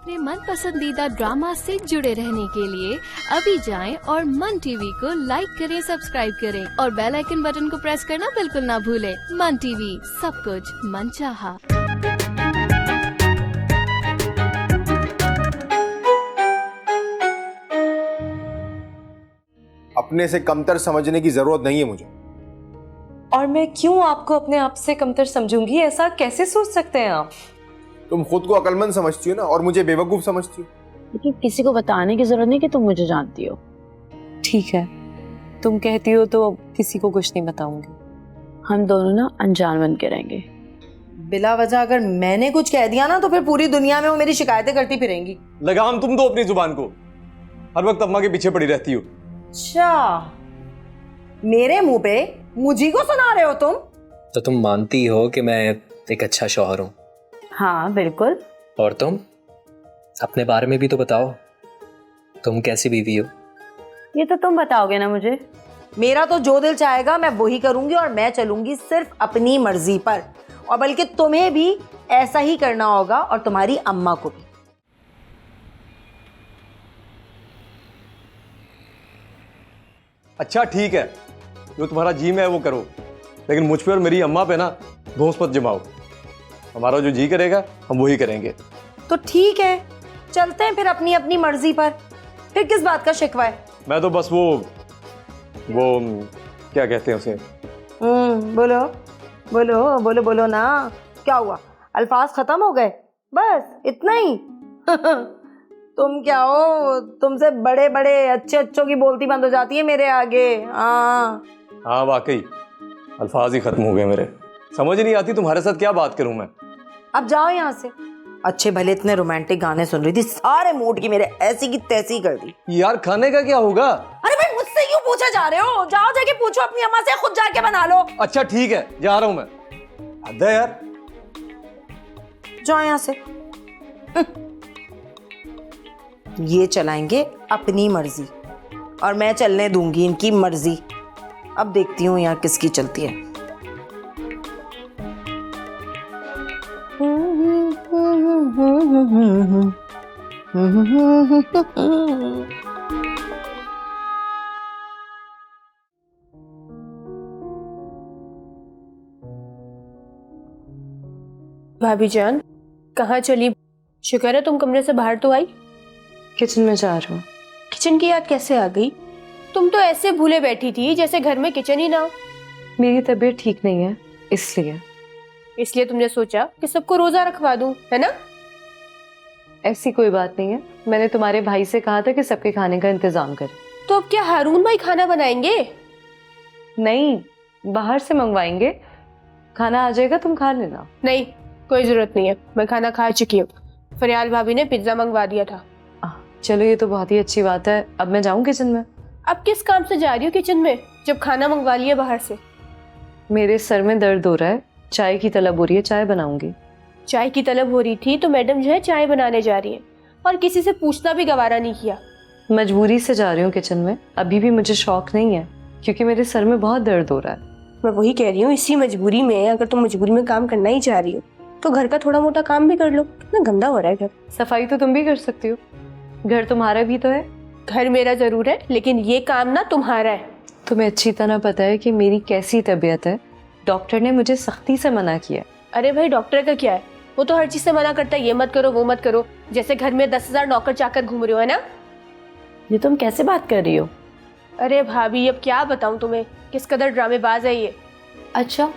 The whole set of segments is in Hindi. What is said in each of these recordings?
अपने मन पसंदीदा ड्रामा से जुड़े रहने के लिए अभी जाएं और मन टीवी को लाइक करें, सब्सक्राइब करें और बेल आइकन बटन को प्रेस करना बिल्कुल ना भूलें। मन टीवी, सब कुछ मनचाहा। अपने से कमतर समझने की जरूरत नहीं है मुझे। और मैं क्यों आपको अपने आप से कमतर समझूंगी? ऐसा कैसे सोच सकते हैं आप? तुम खुद को अक्लमंद समझती हो ना, और मुझे बेवकूफ समझती हो। लेकिन किसी को बताने की जरूरत नहीं कि तुम मुझे जानती हो। ठीक है, तुम कहती हो तो किसी को कुछ नहीं बताऊंगी। हम दोनों ना अनजान बन के रहेंगे। बिला वजह अगर मैंने कुछ कह दिया ना तो फिर पूरी दुनिया में वो मेरी शिकायतें करती फिरेंगी। लगाम तुम दो अपनी जुबान को, हर वक्त अम्मा के पीछे पड़ी रहती हो। अच्छा, मेरे मुंह पे मुझी को सुना रहे हो तुम? तो तुम मानती हो कि मैं एक अच्छा शौहर हूँ? हाँ बिल्कुल। और तुम अपने बारे में भी तो बताओ, तुम कैसी बीवी हो? ये तो तुम बताओगे ना मुझे। मेरा तो जो दिल चाहेगा मैं वही करूंगी, और मैं चलूंगी सिर्फ अपनी मर्जी पर। और बल्कि तुम्हें भी ऐसा ही करना होगा, और तुम्हारी अम्मा को भी। अच्छा ठीक है, जो तुम्हारा जी में है वो करो, लेकिन मुझ पे और मेरी अम्मा पे ना धौंस मत जमाओ। हमारा जो जी करेगा हम वही करेंगे। तो ठीक है, चलते हैं फिर अपनी अपनी मर्जी पर। फिर किस बात का शिकवा है? मैं तो बस वो क्या कहते हैं उसे। बोलो बोलो बोलो बोलो ना, क्या हुआ? अल्फाज खत्म हो गए? बस इतना ही? तुम क्या हो, तुमसे बड़े बड़े अच्छे अच्छों की बोलती बंद हो जाती है मेरे आगे। हाँ वाकई अल्फाज ही खत्म हो गए मेरे, समझ नहीं आती तुम्हारे साथ क्या बात करूं मैं। अब जाओ यहाँ से। अच्छे भले इतने रोमांटिक गाने सुन रही थी, सारे मूड की मेरे ऐसी की तैसी कर दी। यार खाने का क्या होगा? अरे भाई, मुझसे क्यों पूछा जा रहे हो? जाओ जाके पूछो अपनी अम्मा से, खुद जाके बना लो। अच्छा ठीक है, जा रहा हूं मैं। हद है यार। जाओ यहाँ से। ये चलाएंगे अपनी मर्जी, और मैं चलने दूंगी इनकी मर्जी। अब देखती हूँ यहाँ किसकी चलती है। भाभी जान, कहाँ चली? शुक्र है तुम कमरे से बाहर तो आई। किचन में जा रहा हूँ। किचन की याद कैसे आ गई? तुम तो ऐसे भूले बैठी थी जैसे घर में किचन ही ना हो। मेरी तबीयत ठीक नहीं है, इसलिए तुमने सोचा कि सबको रोजा रखवा दूं, है ना? ऐसी कोई बात नहीं है। मैंने तुम्हारे भाई से कहा था कि सबके खाने का इंतजाम करे। तो अब क्या हारून भाई खाना बनाएंगे? नहीं, बाहर से मंगवाएंगे। खाना आ जाएगा, तुम खा लेना। नहीं, कोई जरूरत नहीं है, मैं खाना खा चुकी हूँ। फरियाल भाभी ने पिज्जा मंगवा दिया था। चलो ये तो बहुत ही अच्छी बात है। अब मैं जाऊँ किचन में? अब किस काम से जा रही हो किचन में जब खाना मंगवा लिया बाहर से? मेरे सर में दर्द हो रहा है, चाय की तलब हो रही है, चाय बनाऊंगी। चाय की तलब हो रही थी तो मैडम जो है चाय बनाने जा रही है, और किसी से पूछना भी गवारा नहीं किया। मजबूरी से जा रही हूँ किचन में। अभी भी मुझे शौक नहीं है, क्योंकि मेरे सर में बहुत दर्द हो रहा है। मैं वही कह रही हूँ, इसी मजबूरी में, अगर तुम मजबूरी में काम करना ही चाह रही हो तो घर का थोड़ा मोटा काम भी कर लो। कितना गंदा हो रहा है घर। सफाई तो तुम भी कर सकती हो, घर तुम्हारा भी तो है। घर मेरा जरूर है, लेकिन ये काम ना तुम्हारा है। तुम्हें अच्छी तरह पता है कि मेरी कैसी तबीयत है। डॉक्टर ने मुझे सख्ती से मना किया। अरे भाई, डॉक्टर का क्या है, वो तो हर चीज से मना करता है। ये मत करो, वो मत करो, जैसे घर में 10,000 नौकर चाकर घूम रहे हो, है ना? ये तुम कैसे बात कर रही हो? अरे भाभी, अब क्या बताऊं तुम्हें, किस कदर ड्रामेबाज है ये। अच्छा,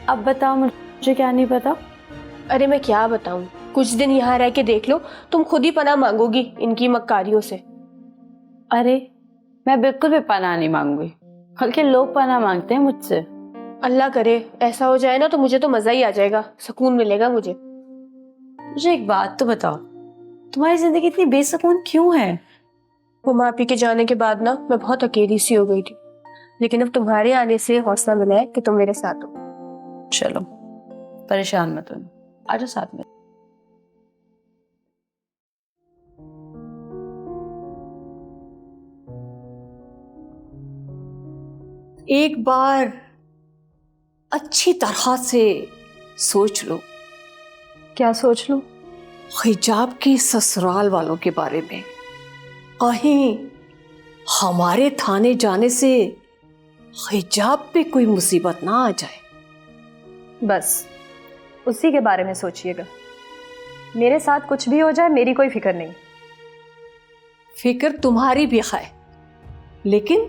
अब बताओ मुझे, क्या नहीं पता? अरे मैं क्या बताऊं, कुछ दिन यहाँ रह के देख लो, तुम खुद ही पनाह मांगोगी इनकी मक्कारियों से। अरे मैं बिल्कुल भी पनाह नहीं मांगूंगी, बल्कि लोग पनाह मांगते हैं मुझसे। अल्लाह करे ऐसा हो जाए ना, तो मुझे तो मजा ही आ जाएगा, सुकून मिलेगा मुझे। मुझे एक बात तो बताओ, तुम्हारी जिंदगी इतनी बेसुकून क्यों है? वो मापी के जाने के बाद ना मैं बहुत अकेली सी हो गई थी, लेकिन अब तुम्हारे आने से हौसला मिला है कि तुम मेरे साथ हो। चलो परेशान मत होना, आजा साथ में। एक बार अच्छी तरह से सोच लो क्या सोच लूं? हिजाब की ससुराल वालों के बारे में। कहीं हमारे थाने जाने से हिजाब पे कोई मुसीबत ना आ जाए। बस उसी के बारे में सोचिएगा। मेरे साथ कुछ भी हो जाए मेरी कोई फिक्र नहीं। फिक्र तुम्हारी भी है, लेकिन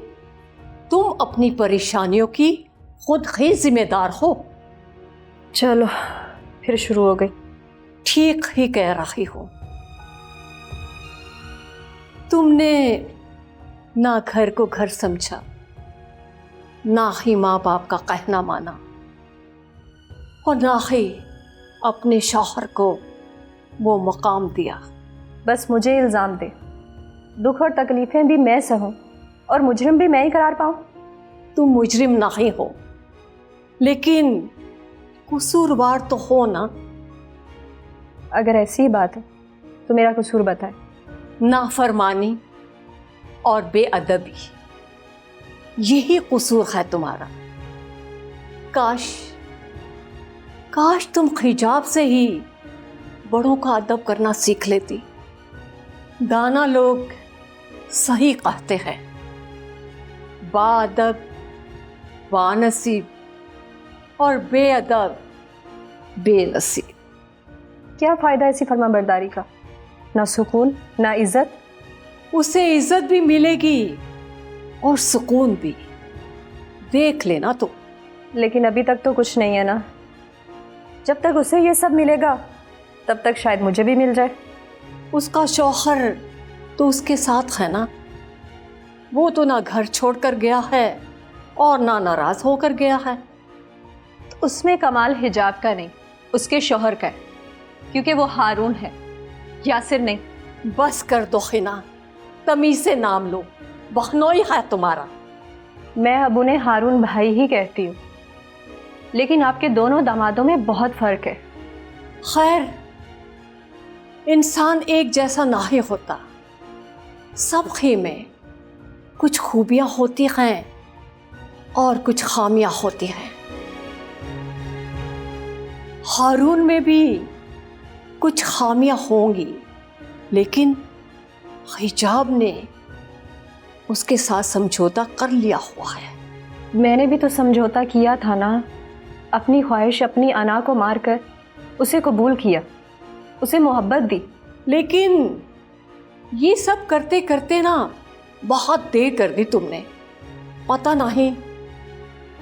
तुम अपनी परेशानियों की खुद ही जिम्मेदार हो। चलो फिर शुरू हो गई। ठीक ही कह रही हो। तुमने ना घर को घर समझा, ना ही माँ बाप का कहना माना, और ना ही अपने शौहर को वो मकाम दिया। बस मुझे इल्ज़ाम दे, दुख और तकलीफ़ें भी मैं सहूं और मुजरिम भी मैं ही करार पाऊं। तुम मुजरिम नहीं हो, लेकिन कसूरवार तो हो ना। अगर ऐसी ही बात है तो मेरा कसूर बताए। नाफरमानी और बेअदबी, यही कसूर है तुम्हारा। काश तुम हिजाब से ही बड़ों का अदब करना सीख लेती। दाना लोग सही कहते हैं, बाअदब वानसीब और बेअदब बेनसीब। क्या फ़ायदा ऐसी फरमाबरदारी का? ना सुकून ना इज्जत। उसे इज्जत भी मिलेगी और सुकून भी, देख लेना तो। लेकिन अभी तक तो कुछ नहीं है ना। जब तक उसे ये सब मिलेगा तब तक शायद मुझे भी मिल जाए। उसका शौहर तो उसके साथ है ना। वो तो ना घर छोड़कर गया है और ना नाराज होकर गया है। तो उसमें कमाल हिजाब का नहीं, उसके शौहर का है, क्योंकि वो हारून है, यासिर नहीं। बस कर दो हिना, तमीज से नाम लो, बहनोई है तुम्हारा। मैं अब उन्हें हारून भाई ही कहती हूँ, लेकिन आपके दोनों दामादों में बहुत फर्क है। खैर, इंसान एक जैसा ना ही होता। सब ही में कुछ खूबियां होती हैं और कुछ खामियां होती हैं। हारून में भी कुछ खामियां होंगी, लेकिन हिजाब ने उसके साथ समझौता कर लिया हुआ है। मैंने भी तो समझौता किया था ना। अपनी ख्वाहिश, अपनी अना को मारकर उसे कबूल किया, उसे मोहब्बत दी। लेकिन ये सब करते करते ना बहुत देर कर दी तुमने। पता नहीं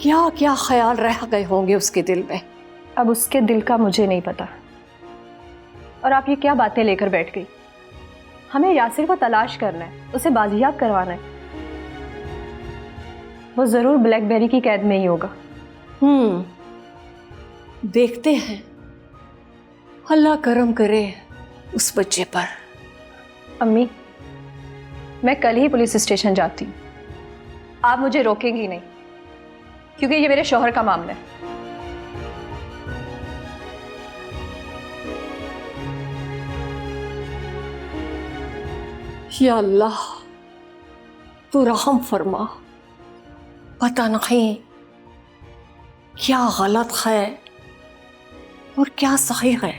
क्या क्या ख्याल रह गए होंगे उसके दिल में। अब उसके दिल का मुझे नहीं पता। और आप ये क्या बातें लेकर बैठ गई? हमें यासिर को तलाश करना है, उसे बाजियाब करवाना है। वो जरूर ब्लैकबेरी की कैद में ही होगा। देखते हैं, अल्लाह करम करे उस बच्चे पर। अम्मी, मैं कल ही पुलिस स्टेशन जाती हूँ। आप मुझे रोकेंगी नहीं, क्योंकि ये मेरे शौहर का मामला है। या अल्लाह, तू रहम फरमा। पता नहीं क्या गलत है और क्या सही है।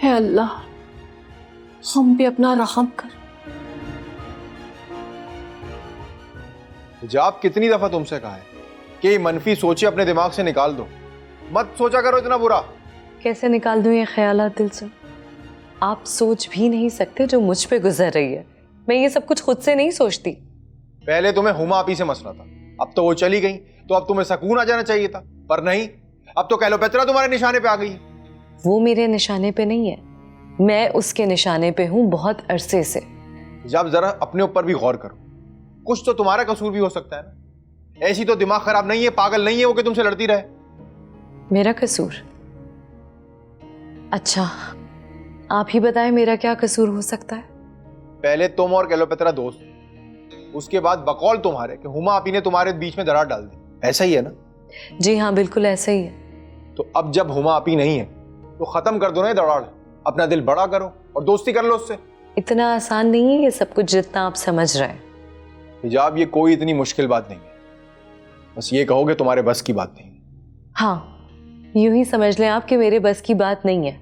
हे अल्लाह, हम पे अपना रहम कर। हिजाब कितनी दफा तुमसे कहा है कि मनफी सोचे अपने दिमाग से निकाल दो, मत सोचा करो इतना बुरा। कैसे निकाल दूं ये ख्यालात दिल से? आप सोच भी नहीं सकते जो मुझ पे गुजर रही है। मैं ये सब कुछ खुद से नहीं सोचती। पहले तुम्हें हुमा आपी से मसला था, अब तो वो चली गई, तो अब तुम्हें सुकून आ जाना चाहिए था, पर नहीं। अब तो कैलोपेत्रा तुम्हारे निशाने पे आ गई है। वो मेरे निशाने पे नहीं है, मैं उसके निशाने पे हूँ बहुत अरसे से। जब जरा अपने ऊपर भी गौर करो, कुछ तो तुम्हारा कसूर भी हो सकता है ना। ऐसी तो दिमाग खराब नहीं है, पागल नहीं है वो कि तुमसे लड़ती रहे। मेरा कसूर? अच्छा, आप ही बताएं मेरा क्या कसूर हो सकता है? पहले तुम और कैलोपेत्रा दोस्त, उसके बाद बकौल तुम्हारे कि हुमा आपी ने तुम्हारे बीच में दरार डाल दी। ऐसा ही है ना? जी हाँ, बिल्कुल ऐसा ही है। तो अब जब हुमा आपी नहीं है तो खत्म कर दो ना दरार, अपना दिल बड़ा करो और दोस्ती कर लो उससे। इतना आसान नहीं है ये सब कुछ जितना आप समझ रहे हैं। हिजाब, ये कोई इतनी मुश्किल बात नहीं है, बस ये कहोगे तुम्हारे बस की बात नहीं। हाँ, यूं ही समझ लें आप कि मेरे बस की बात नहीं है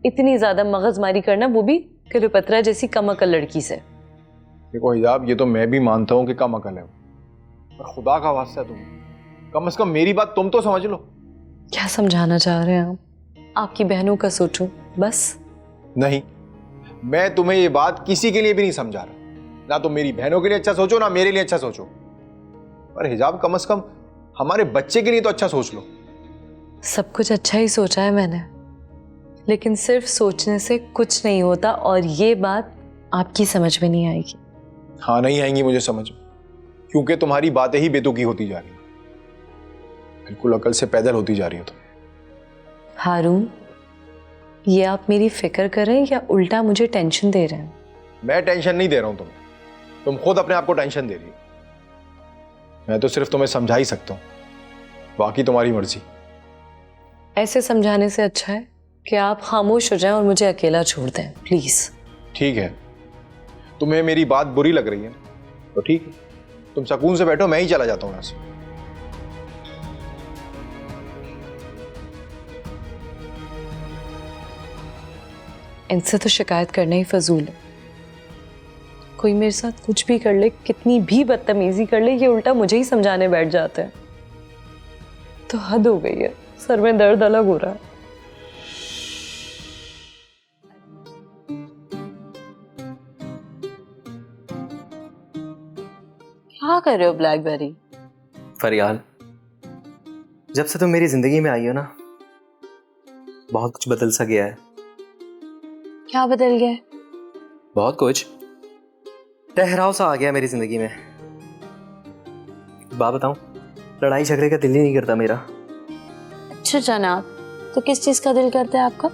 इतनी ज्यादा मगजमारी करना, वो भी क्लियोपेत्रा जैसी कम अकल लड़की से। देखो हिजाब, ये तो मैं भी मानता हूँ कि कम अकल है वो, पर खुदा का वास्ता है तुम कम से कम मेरी बात तुम तो समझ लो। क्या समझाना चाह रहे हैं आप? आपकी बहनों का सोचूं बस। नहीं, मैं तुम्हें ये बात किसी के लिए भी नहीं समझा रहा, ना तुम मेरी बहनों के लिए अच्छा सोचो ना मेरे लिए अच्छा सोचो, पर हिजाब कम से कम हमारे बच्चे के लिए तो अच्छा सोच लो। सब कुछ अच्छा ही सोचा है मैंने, लेकिन सिर्फ सोचने से कुछ नहीं होता, और ये बात आपकी समझ में नहीं आएगी। हाँ, नहीं आएंगी मुझे समझ में, क्योंकि तुम्हारी बातें ही बेतुकी होती जा रही है, बिल्कुल अकल से पैदल होती जा रही हो तुम। हारून, ये आप मेरी फिक्र कर रहे हैं या उल्टा मुझे टेंशन दे रहे हैं? मैं टेंशन नहीं दे रहा हूं तुम्हें, तुम खुद अपने आप को टेंशन दे रही हो। मैं तो सिर्फ तुम्हें समझा ही सकता हूं, बाकी तुम्हारी मर्जी। ऐसे समझाने से अच्छा है कि आप खामोश हो जाएं और मुझे अकेला छोड़ दें प्लीज। ठीक है, तुम्हें मेरी बात बुरी लग रही है तो ठीक है, तुम सुकून से बैठो, मैं ही चला जाता हूं यहां से। इनसे तो शिकायत करना ही फजूल है। कोई मेरे साथ कुछ भी कर ले, कितनी भी बदतमीजी कर ले, ये उल्टा मुझे ही समझाने बैठ जाते हैं। तो हद हो गई है, सर में दर्द अलग हो रहा है। क्या कर रहे हो ब्लैकबेरी? फरियाल, जब से तुम मेरी जिंदगी में आई हो ना, बहुत कुछ बदल सा गया है। क्या बदल गया? बहुत कुछ, ठहराव सा आ गया मेरी जिंदगी में। बात बताऊं, लड़ाई झगड़े का दिल ही नहीं करता मेरा। अच्छा जनाब, तो किस चीज का दिल करता है आपका?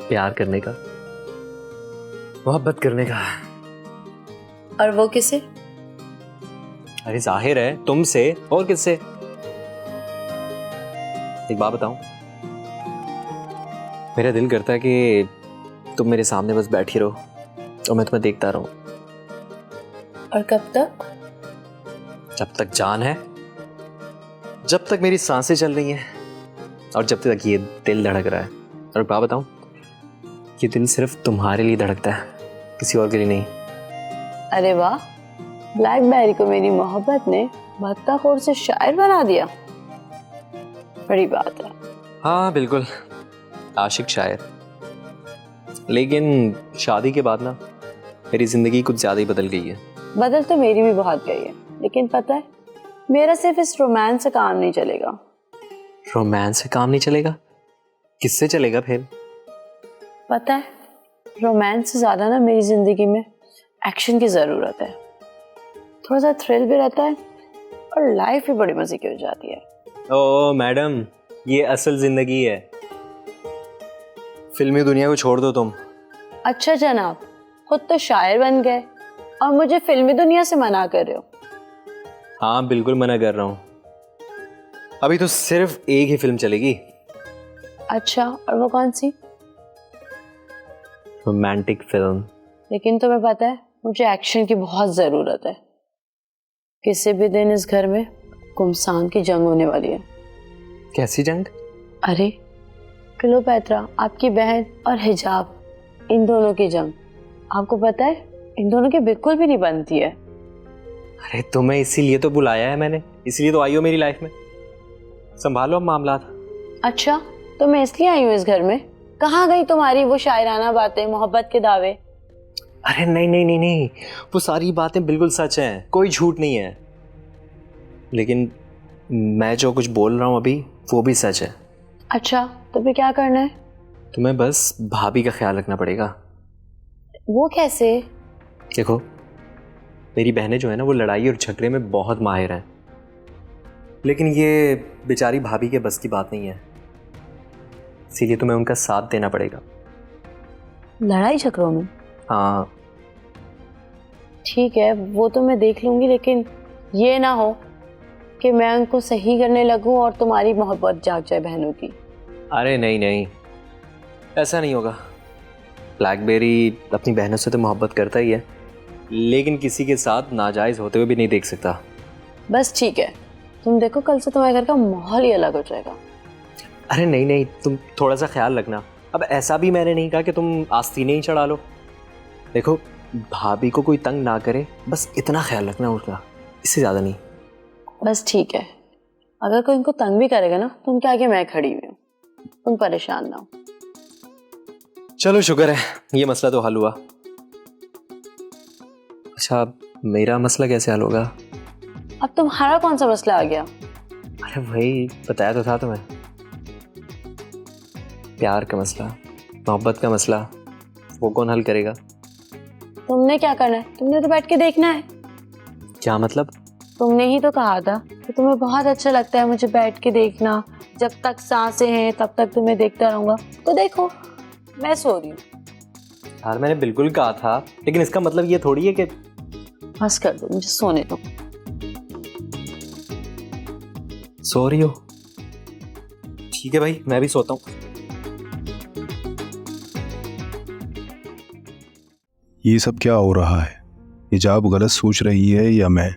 प्यार करने का, मोहब्बत करने का। और वो किसे? अरे जाहिर है तुमसे, और किससे। एक बात बताऊं, मेरा दिल करता है कि तुम मेरे सामने बस बैठी रहो और मैं तुम्हें देखता रहूं। और कब तक? जब तक जान है, जब तक मेरी सांसें चल रही हैं, और जब तक ये दिल धड़क रहा है। और बात बताऊं, ये दिल सिर्फ तुम्हारे लिए धड़कता है, किसी और के लिए नहीं। अरे वाह, ब्लैकबेरी को मेरी मोहब्बत ने भत्ताखोर से शायर बना दिया। बड़ी बात है। हाँ बिल्कुल, आशिक शायर। लेकिन शादी के बाद ना मेरी जिंदगी कुछ ज्यादा ही बदल गई है। बदल तो मेरी भी बहुत गई है, लेकिन पता है मेरा सिर्फ इस रोमांस से काम नहीं चलेगा। रोमांस से काम नहीं चलेगा? किससे चलेगा फिर? पता है, रोमांस से ज्यादा ना मेरी जिंदगी में एक्शन की जरूरत है। थोड़ा सा थ्रिल भी रहता है और लाइफ भी बड़ी मजे की हो जाती है। ओ मैडम, ये असल जिंदगी है, फिल्मी दुनिया को छोड़ दो तुम। अच्छा जनाब, खुद तो शायर बन गए और मुझे फिल्मी दुनिया से मना कर रहे हो। हाँ बिल्कुल मना कर रहा हूँ, अभी तो सिर्फ एक ही फिल्म चलेगी। अच्छा, और वो कौन सी? Romantic film. लेकिन तुम्हें पता है मुझे एक्शन की बहुत जरूरत है। किसी भी दिन इस घर में गुमसान की जंग होने वाली है। कैसी जंग? अरे क्लियोपेत्रा, आपकी बहन और हिजाब, इन दोनों की जंग। आपको पता है इन दोनों की बिल्कुल भी नहीं बनती है। अरे तुम्हें इसीलिए तो बुलाया है मैंने, इसीलिए तो आई हो मेरी लाइफ में। संभालो अब मामला। अच्छा, तो मैं इसलिए आई हूँ इस घर में? कहाँ गई तुम्हारी वो शायराना बातें, मोहब्बत के दावे? अरे नहीं नहीं नहीं नहीं, वो सारी बातें बिल्कुल सच हैं, कोई झूठ नहीं है। लेकिन मैं जो कुछ बोल रहा हूँ अभी वो भी सच है। अच्छा, तो फिर क्या करना है? तुम्हें बस भाभी का ख्याल रखना पड़ेगा। वो कैसे? देखो, मेरी बहनें जो है ना, वो लड़ाई और झगड़े में बहुत माहिर हैं, लेकिन ये बेचारी भाभी के बस की बात नहीं है, इसीलिए तुम्हें उनका साथ देना पड़ेगा। लड़ाई झगड़ों में? हाँ ठीक है, वो तो मैं देख लूंगी, लेकिन ये ना हो कि मैं उनको सही करने लगूं और तुम्हारी मोहब्बत जाग जाए बहनों की। अरे नहीं नहीं, ऐसा नहीं होगा। ब्लैकबेरी अपनी बहनों से तो मोहब्बत करता ही है, लेकिन किसी के साथ नाजायज़ होते हुए भी नहीं देख सकता। बस ठीक है, तुम देखो कल से तुम्हारे घर का माहौल ही अलग हो जाएगा। अरे नहीं नहीं, तुम थोड़ा सा ख्याल रखना। अब ऐसा भी मैंने नहीं कहा कि तुम आस्तीनें ही चढ़ा लो। देखो, भाभी को कोई तंग ना करे, बस इतना ख्याल रखना उसका, इससे ज़्यादा नहीं। बस ठीक है, अगर कोई इनको तंग भी करेगा ना तो उनके आगे मैं खड़ी हुई हूँ, तुम परेशान ना हो। चलो शुक्र है, ये मसला तो हल हुआ। अच्छा, मेरा मसला कैसे हल होगा? अब तुम्हारा कौन सा मसला आ गया? अरे वही बताया तो था तुम्हें, प्यार का मसला, मोहब्बत का मसला। वो कौन हल करेगा? तुमने क्या करना है? तुमने तो बैठ के देखना है। क्या मतलब? तुमने ही तो कहा था कि तुम्हें बहुत अच्छा लगता है मुझे बैठ के देखना, जब तक सांसें हैं तब तक तुम्हें देखता रहूंगा। तो देखो, मैं सो रही हूँ। यार मैंने बिल्कुल कहा था, लेकिन इसका मतलब ये थोड़ी है कि बस कर दो, मुझे सोने दो। सो रही हो? ठीक है भाई, मैं भी सोता हूँ। ये सब क्या हो रहा है? हिजाब गलत सोच रही है या मैं?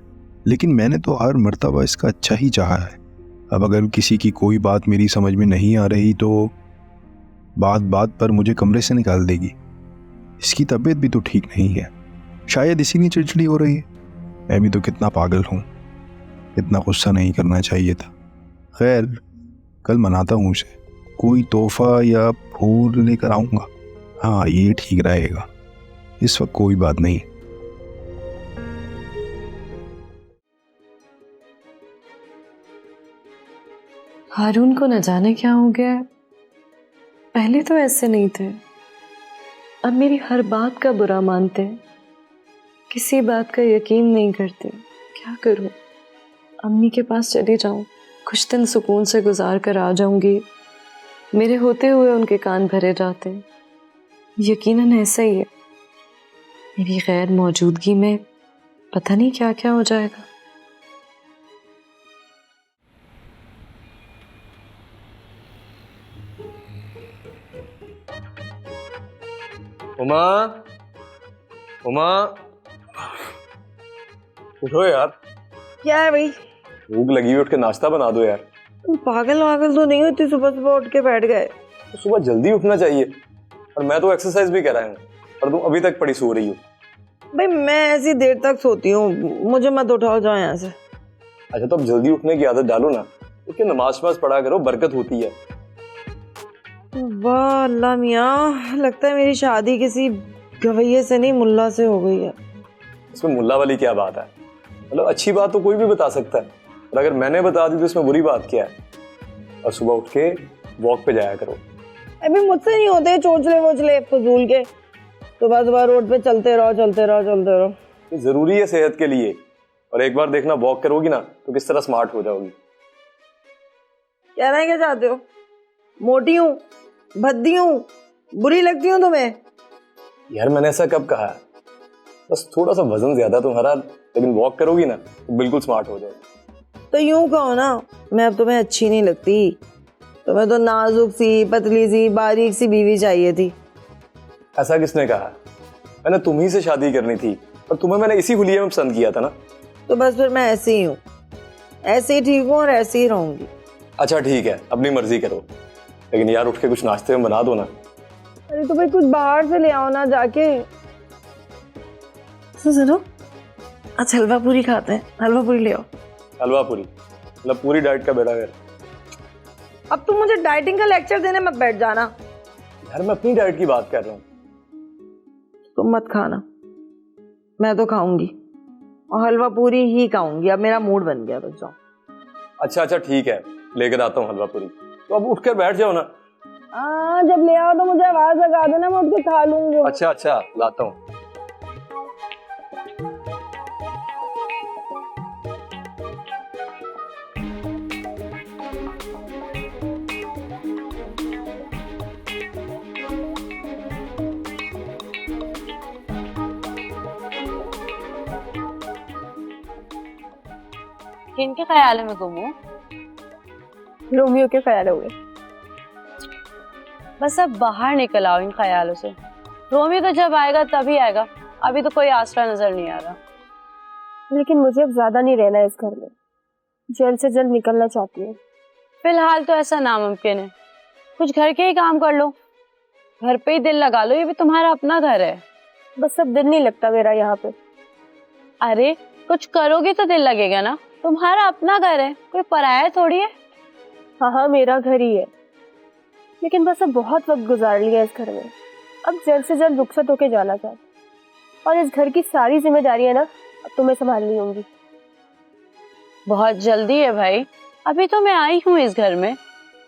लेकिन मैंने तो हर मर्तबा इसका अच्छा ही चाहा है। अब अगर किसी की कोई बात मेरी समझ में नहीं आ रही तो बात बात पर मुझे कमरे से निकाल देगी। इसकी तबीयत भी तो ठीक नहीं है, शायद इसीलिए चिड़चिड़ी हो रही है। मैं भी तो कितना पागल हूँ, इतना गुस्सा नहीं करना चाहिए था। खैर, कल मनाता हूँ उसे, कोई तोहफा या फूल लेकर आऊँगा। हाँ, ये ठीक रहेगा। इस वक्त कोई बात नहीं। हारून को न जाने क्या हो गया। पहले तो ऐसे नहीं थे, अब मेरी हर बात का बुरा मानते, किसी बात का यकीन नहीं करते। क्या करूं? अम्मी के पास चली जाऊं, कुछ दिन सुकून से गुजार कर आ जाऊंगी। मेरे होते हुए उनके कान भरे जाते। यकीनन ऐसा ही है, मेरी गैर मौजूदगी में पता नहीं क्या क्या हो जाएगा। उमा, उमा, उठो यार। क्या है भाई? भूख लगी हुई, उठ के नाश्ता बना दो यार। तुम पागल वागल तो नहीं होती? सुबह सुबह उठ के बैठ गए। तो सुबह जल्दी उठना चाहिए, और मैं तो एक्सरसाइज भी कर रहा हूँ, और तुम अभी तक पड़ी सो रही हो। भाई मैं ऐसी देर तक सोती हूँ, मुझे मत उठाओ, जाओ यहाँ से। अच्छा, तो अब जल्दी उठने की आदत डालो ना, क्योंकि नमाज वमाज पढ़ा करो, बरकत होती है। वाह अल्लाह मियाँ, लगता है मेरी शादी किसी गवैये से नहीं मुल्ला से हो गई है। इसमें मुल्ला वाली क्या बात है? मतलब अच्छी बात तो कोई भी बता सकता है, और अगर मैंने बता दी तो इसमें बुरी बात क्या है? और सुबह उठ के वॉक पे जाया करो। अभी मुझसे नहीं होते चोचले वोचले फजूल के, सुबह सुबह रोड पे चलते रहो चलते रहो चलते रहो। ये जरूरी है सेहत के लिए, और एक बार देखना वॉक करोगी ना तो किस तरह स्मार्ट हो जाओगी। कहना क्या चाहते हो? मोटी हूँ, भद्दी हूँ, बुरी लगती हूँ तुम्हें? यार मैंने ऐसा कब कहा है? बस थोड़ा सा वजन ज्यादा तुम्हारा, लेकिन वॉक करोगी ना तो बिल्कुल स्मार्ट हो जाओगी। तो यूं कहो ना, मैं अब तुम्हें अच्छी नहीं लगती। तुम्हें तो नाजुक सी, पतली सी, बारीक सी बीवी चाहिए थी। ऐसा किसने कहा? मैंने तुम्ही से शादी करनी थी, और तुम्हें मैंने इसी हुलिये में पसंद किया था ना। तो बस फिर मैं ऐसी ही हूँ, ऐसे ही ठीक हूँ और ऐसे ही रहूंगी। अच्छा ठीक है, अपनी मर्जी करो, लेकिन यार उठ के कुछ नाश्ते में बना दो ना। अरे तो भाई कुछ बाहर से ले आओ ना जाके। सुनो, आज हलवा पूरी खाते हैं, हलवा पूरी ले आओ। हलवा पूरी मतलब पूरी डाइट का बेड़ा कर। अब तुम मुझे डाइटिंग का लेक्चर देने मत बैठ जाना। यार मैं अपनी डाइट की बात कर रहा हूँ। तुम मत खाना, मैं तो खाऊंगी, और हलवा पूरी ही खाऊंगी। अब मेरा मूड बन गया, बस जाओ। अच्छा अच्छा ठीक है, लेकर आता हूँ हलवा पूरी। तो अब उठकर बैठ जाओ ना। जब ले आओ तो मुझे आवाज लगा देना, मैं उठ के खा लूंगी। अच्छा अच्छा, लाता हूँ। किनके ख्यालों में गुम हो? रोमियो के ख्याल हुए। बस अब बाहर निकल आओ इन ख्यालों से। रोमियो तो जब आएगा तभी आएगा, अभी तो कोई आसरा नजर नहीं आ रहा। लेकिन मुझे अब ज्यादा नहीं रहना है इस घर में। जल्द से जल्द निकलना चाहती हूँ। फिलहाल तो ऐसा नामुमकिन है, कुछ घर के ही काम कर लो, घर पे ही दिल लगा लो, ये भी तुम्हारा अपना घर है। बस अब दिल नहीं लगता मेरा यहाँ पे। अरे कुछ करोगे तो दिल लगेगा ना, तुम्हारा अपना घर है, कोई पराया थोड़ी है। हाँ हाँ मेरा घर ही है, लेकिन बस अब बहुत वक्त गुजार लिया इस घर में। अब जल्द से जल्द रुखसत होके जाना चाहती, और इस घर की सारी जिम्मेदारियां ना अब तुम्हें संभालनी होंगी। बहुत जल्दी है भाई, अभी तो मैं आई हूँ इस घर में,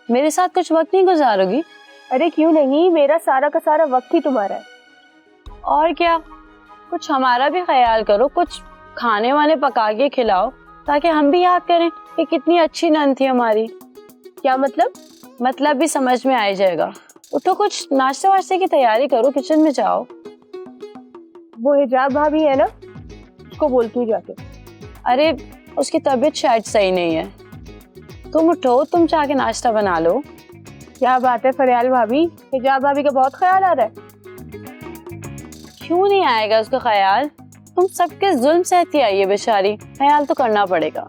मेरे साथ कुछ वक्त नहीं गुजारोगी? अरे क्यों नहीं, मेरा सारा का सारा वक्त ही तुम्हारा है। और क्या, कुछ हमारा भी ख्याल करो, कुछ खाने वाने पका के खिलाओ ताकि हम भी याद करें कि कितनी अच्छी नन थी हमारी। क्या मतलब? मतलब भी समझ में आ जाएगा। उठो, कुछ नाश्ते वाश्ते की तैयारी करो, किचन में जाओ। वो हिजाब भाभी है ना, उसको बोलती हूँ जाके। अरे उसकी तबीयत शायद सही नहीं है, तुम उठो, तुम जाके नाश्ता बना लो। क्या बात है फरियाल भाभी, हिजाब भाभी का बहुत ख्याल आ रहा है। क्यों नहीं आएगा उसका ख्याल, तुम सबके जुल्म सहती आई है बेचारी, ख्याल तो करना पड़ेगा।